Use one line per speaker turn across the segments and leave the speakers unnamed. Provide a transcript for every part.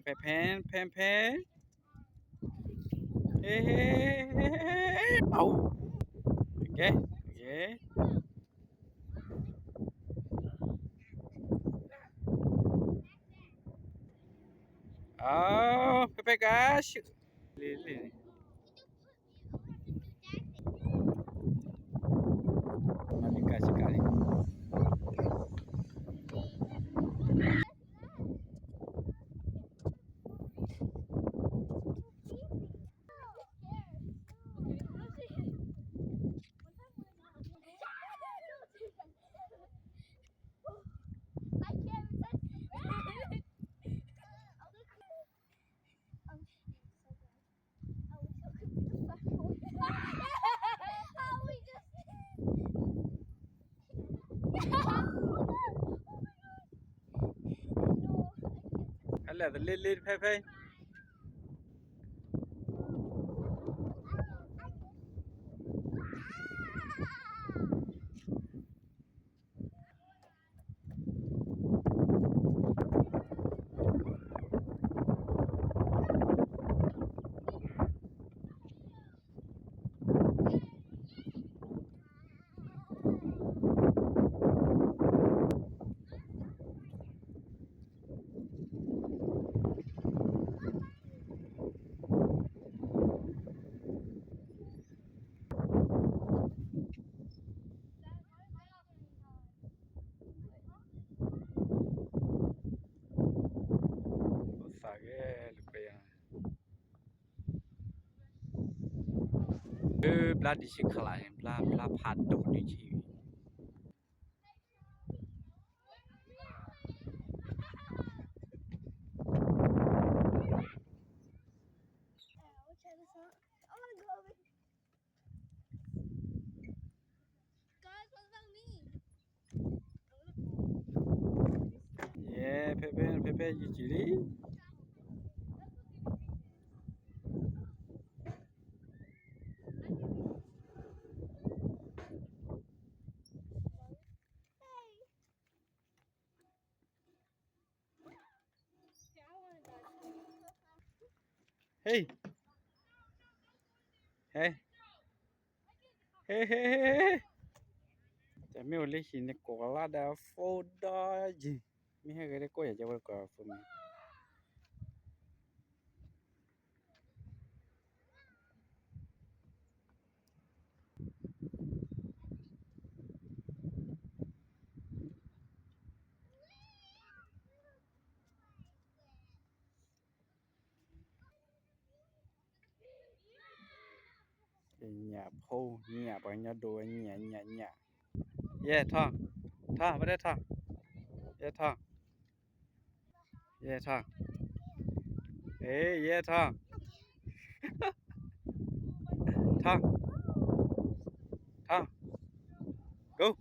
Pen. Hey. Oh. Okay. Oh, Pepe gosh. Lili. Malika sekali. Hello, the little Pepe. Pla di sekolah pla padok di sini. Yeah, Pepe di sini. Hey. Tapi oleh sini kola ada foda je. Miha gede ko ya jawab ko for me. Nya po nya ba nya do nya. Yeah, Tha, what that Tha? Yeah, Tha. Hey, yeah, Tha. Tha. Go.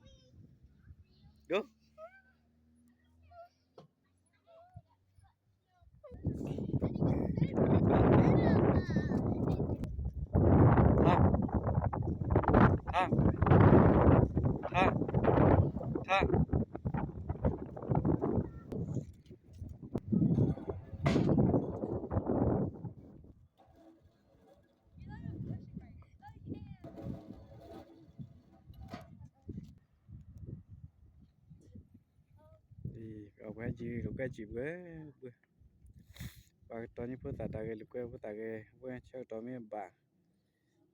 Tha. Ở quay chỉ với và tao như phút ta cái lúc phút ta cái với chơi tao mới bà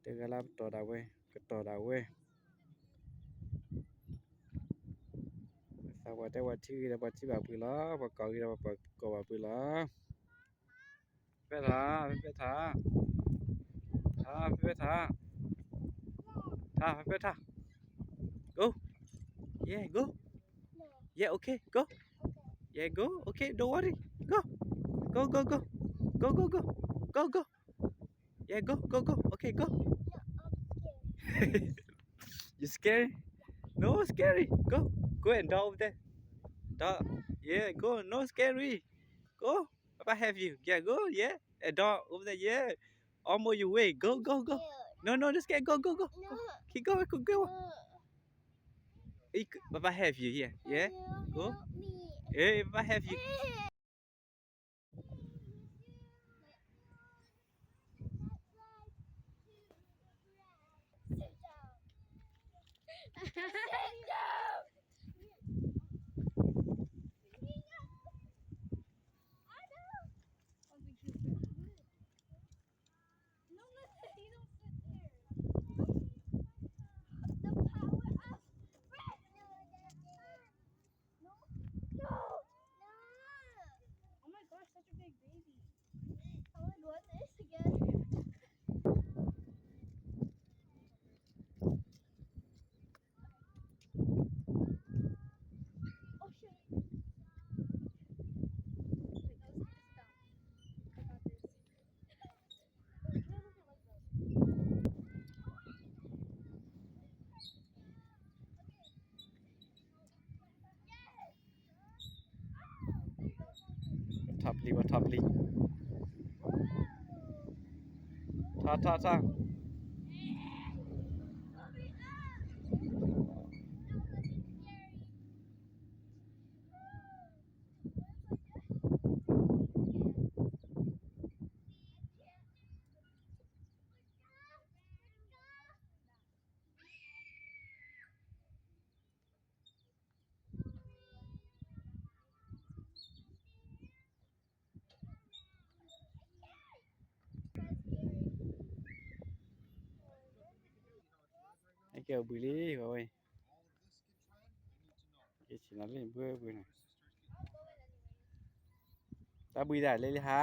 để cái làm tao đào với cái tao đào với sao vậy vậy chứ bà bự lá bà cò kia bà cò bà bự lá bé thà go yeah go yeah okay go yeah go okay don't worry go yeah go okay go you scary no scary go and down over there yeah go no scary go Papa have you yeah go yeah a dog over there yeah almost your way go no just get go keep going go Papa have you here yeah go hey Papa have you ลีว่าท็อปลีกท่าให้เกี่ยวบุรีโอ้ยเกี่ยวสินั้นเลยเบื่อน่ะตาบุยได้เลยฮะ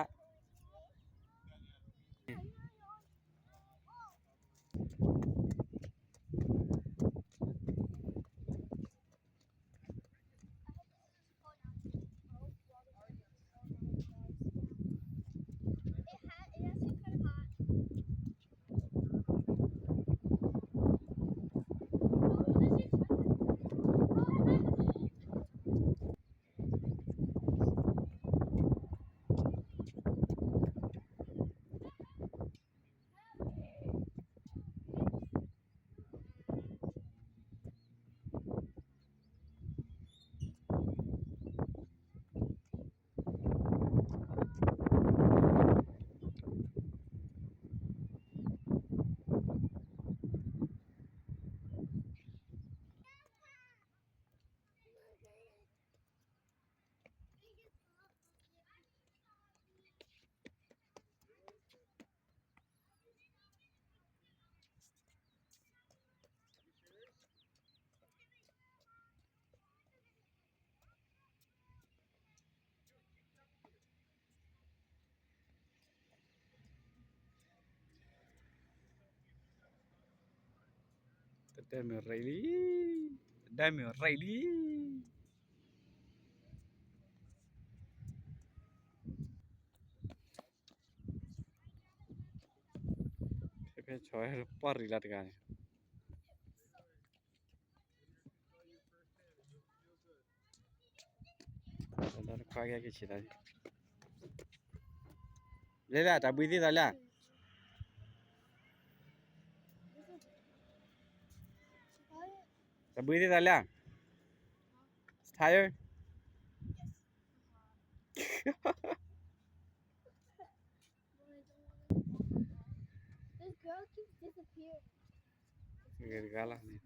ได้มื้อไรลีเพชรช่วยปอริลัดกันแล้วก็แกกินได้เลยล่ะตาบุยที่ตาล่ะตาบุยที่ตาล่ะ tired
This girl keeps disappearing.
Gala ni.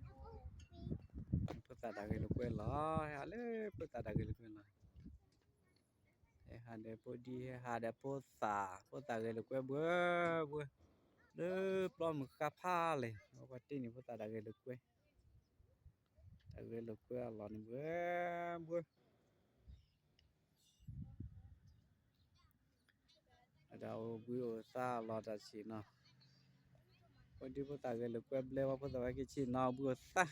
Puta da gelo quella, ale puta da gelo quella. Hade podi hade puta gelo que bu. Le plom ka pha le. Pati ni puta da gelo que. Da gelo que lo ni bu. Ada bu sa lo da si na. Podi puta gelo que ble wa puta wa ki chi na bu sa.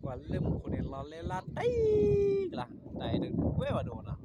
Quả lưng của này lò lê la tay là tay đừng quê vào đồ nào